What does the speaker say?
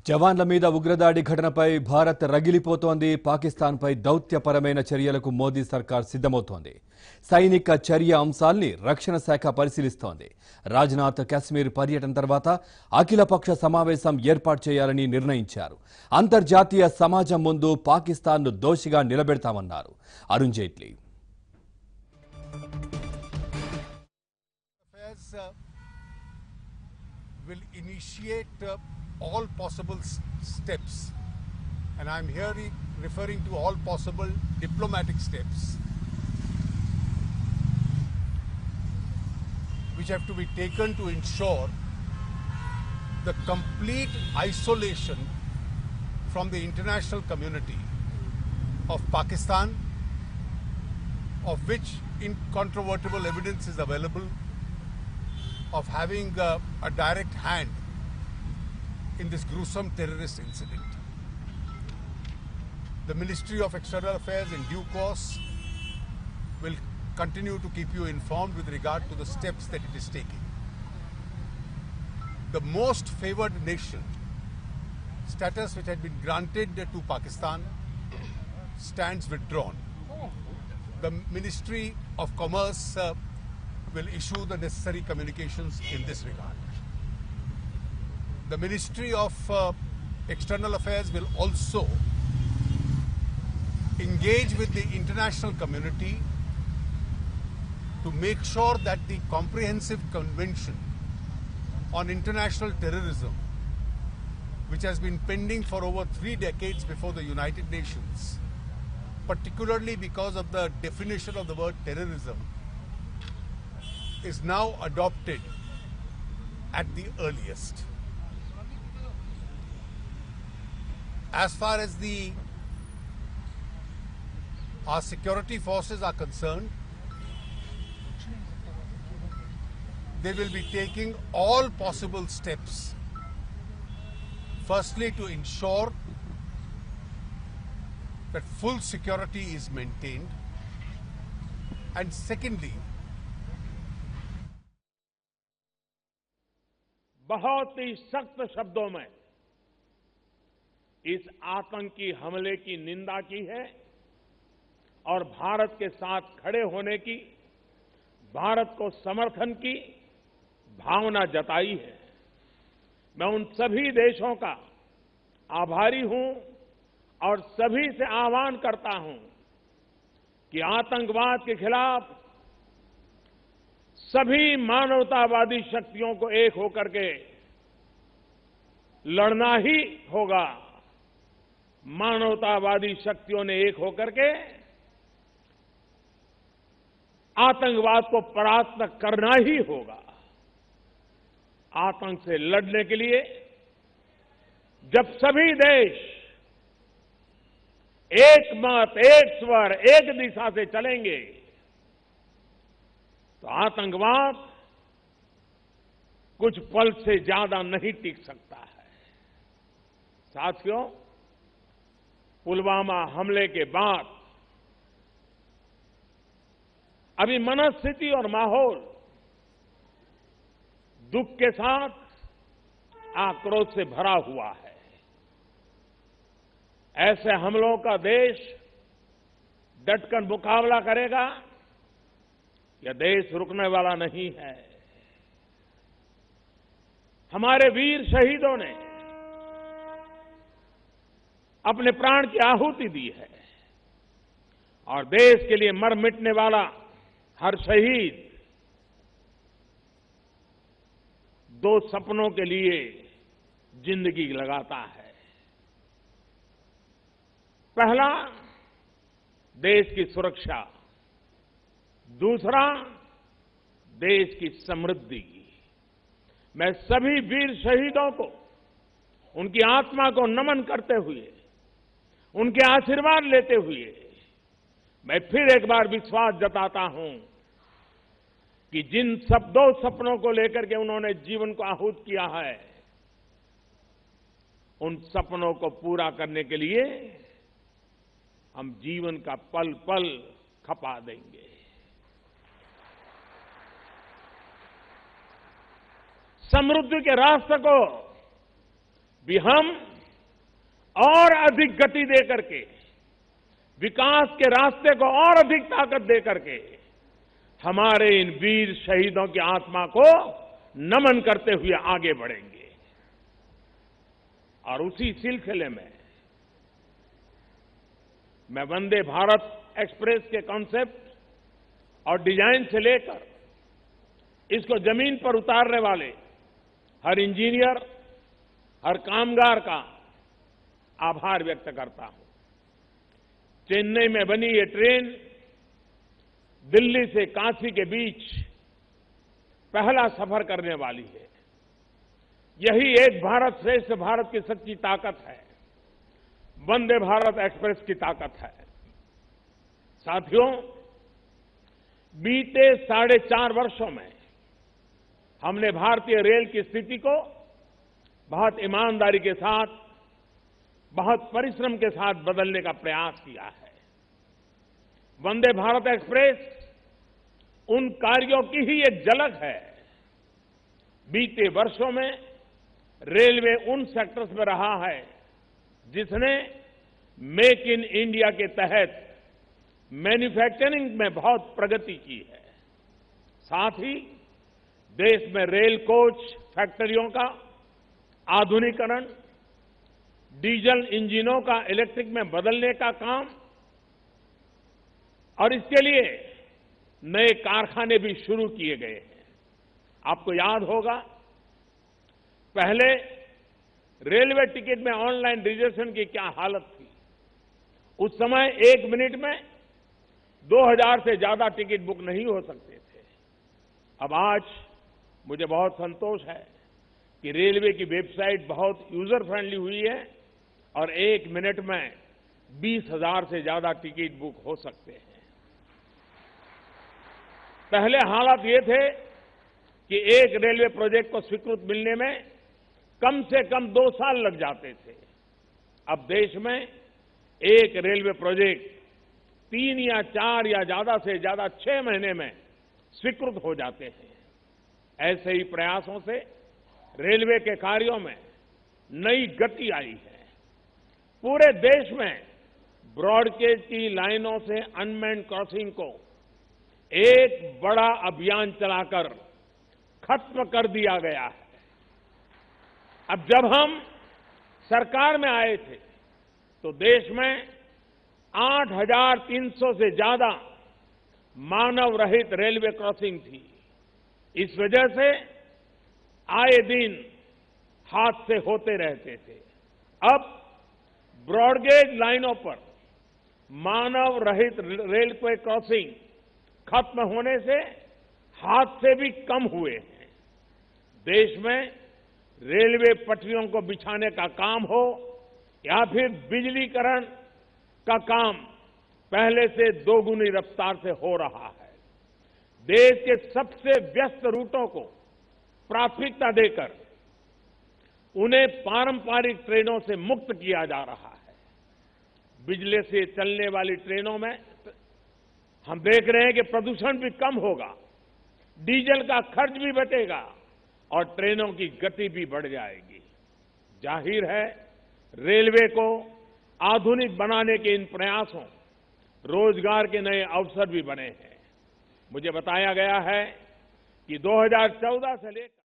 జవాన్ల మీద ఉగ్రదాడి ఘటనపై భారత్ రగిలిపోతోంది. పాకిస్తాన్పై దౌత్యపరమైన చర్యలకు మోదీ సర్కార్ సిద్ధమవుతోంది. సైనిక చర్య అంశాల్ని రక్షణ శాఖ పరిశీలిస్తోంది. రాజ్నాథ్ కాశ్మీర్ పర్యటన తర్వాత అఖిలపక్ష సమావేశం ఏర్పాటు చేయాలని నిర్ణయించారు. అంతర్జాతీయ సమాజం ముందు పాకిస్తాన్ను దోషిగా నిలబెడతామన్నారు Arun Jaitley. Will initiate all possible steps, and I'm here referring to all possible diplomatic steps which have to be taken to ensure the complete isolation from the international community of Pakistan, of which incontrovertible evidence is available of having a direct hand in this gruesome terrorist incident. The Ministry of External Affairs in due course will continue to keep you informed with regard to the steps that it is taking. The most favored nation status which had been granted to Pakistan stands withdrawn. The Ministry of Commerce will issue the necessary communications in this regard. The Ministry of External Affairs will also engage with the international community to make sure that the comprehensive convention on international terrorism, which has been pending for over 3 decades before the United Nations, particularly because of the definition of the word terrorism, is now adopted at the earliest. As far as our security forces are concerned, they will be taking all possible steps. Firstly, to ensure that full security is maintained, and secondly, बहुत ही सख्त शब्दों में इस आतंकी हमले की निंदा की है और भारत के साथ खड़े होने की, भारत को समर्थन की भावना जताई है। मैं उन सभी देशों का आभारी हूं और सभी से आह्वान करता हूं कि आतंकवाद के खिलाफ सभी मानवतावादी शक्तियों को एक होकर के लड़ना ही होगा। मानवतावादी शक्तियों ने एक होकर के आतंकवाद को परास्त करना ही होगा। आतंक से लड़ने के लिए जब सभी देश एक मत, एक स्वर, एक दिशा से चलेंगे तो आतंकवाद कुछ पल से ज्यादा नहीं टिक सकता है। साथियों, पुलवामा हमले के बाद अभी मनस्थिति और माहौल दुख के साथ आक्रोश से भरा हुआ है। ऐसे हमलों का देश डटकर मुकाबला करेगा। यह देश रुकने वाला नहीं है। हमारे वीर शहीदों ने अपने प्राण की आहुति दी है और देश के लिए मर मिटने वाला हर शहीद 2 सपनों के लिए जिंदगी लगाता है। पहला, देश की सुरक्षा, दूसरा, देश की समृद्धि। मैं सभी वीर शहीदों को उनकी आत्मा को नमन करते हुए, उनके आशीर्वाद लेते हुए मैं फिर एक बार विश्वास जताता हूं कि जिन 2 सपनों को लेकर के उन्होंने जीवन को आहूत किया है, उन सपनों को पूरा करने के लिए हम जीवन का पल पल खपा देंगे। समृद्धि के रास्ते को भी हम और अधिक गति दे करके, विकास के रास्ते को और अधिक ताकत दे करके हमारे इन वीर शहीदों की आत्मा को नमन करते हुए आगे बढ़ेंगे। और उसी सिलसिले में मैं वंदे भारत एक्सप्रेस के कॉन्सेप्ट और डिजाइन से लेकर इसको जमीन पर उतारने वाले हर इंजीनियर, हर कामगार का आभार व्यक्त करता हूं। चेन्नई में बनी ये ट्रेन दिल्ली से काशी के बीच पहला सफर करने वाली है। यही एक भारत श्रेष्ठ भारत की सच्ची ताकत है, वंदे भारत एक्सप्रेस की ताकत है। साथियों, बीते 4.5 वर्षों में हमने भारतीय रेल की स्थिति को बहुत ईमानदारी के साथ, बहुत परिश्रम के साथ बदलने का प्रयास किया है। वंदे भारत एक्सप्रेस उन कार्यों की ही एक झलक है। बीते वर्षों में रेलवे उन सेक्टर्स में रहा है जिसने मेक इन इंडिया के तहत मैन्युफैक्चरिंग में बहुत प्रगति की है। साथ ही देश में रेल कोच फैक्ट्रियों का आधुनिकीकरण, डीजल इंजनों का इलेक्ट्रिक में बदलने का काम और इसके लिए नए कारखाने भी शुरू किए गए हैं। आपको याद होगा, पहले रेलवे टिकट में ऑनलाइन रिजर्वेशन की क्या हालत थी। उस समय 1 मिनट में 2000 से ज्यादा टिकट बुक नहीं हो सकते थे। अब आज मुझे बहुत संतोष है कि रेलवे की वेबसाइट बहुत यूजर फ्रेंडली हुई है और 1 मिनट में 20,000 से ज्यादा टिकट बुक हो सकते हैं। पहले हालात ये थे कि एक रेलवे प्रोजेक्ट को स्वीकृत मिलने में कम से कम 2 साल लग जाते थे। अब देश में एक रेलवे प्रोजेक्ट 3 या 4 या ज्यादा से ज्यादा 6 महीने में स्वीकृत हो जाते हैं। ऐसे ही प्रयासों से रेलवे के कार्यों में नई गति आई है। पूरे देश में ब्रॉडगेज की लाइनों से अनमैन्ड क्रॉसिंग को एक बड़ा अभियान चलाकर खत्म कर दिया गया है। अब जब हम सरकार में आए थे तो देश में 8,300 से ज्यादा मानव रहित रेलवे क्रॉसिंग थी। इस वजह से आए दिन हादसे होते रहते थे। अब ब्रॉडगेज लाइनों पर मानव रहित रेलवे क्रॉसिंग खत्म होने से हादसे भी कम हुए हैं। देश में रेलवे पटरियों को बिछाने का काम हो या फिर बिजलीकरण का काम पहले से 2 गुनी रफ्तार से हो रहा है। देश के सबसे व्यस्त रूटों को प्राथमिकता देकर उन्हें पारंपरिक ट्रेनों से मुक्त किया जा रहा है। बिजली से चलने वाली ट्रेनों में हम देख रहे हैं कि प्रदूषण भी कम होगा, डीजल का खर्च भी बचेगा और ट्रेनों की गति भी बढ़ जाएगी। जाहिर है, रेलवे को आधुनिक बनाने के इन प्रयासों रोजगार के नए अवसर भी बने हैं। मुझे बताया गया है कि 2014 से लेकर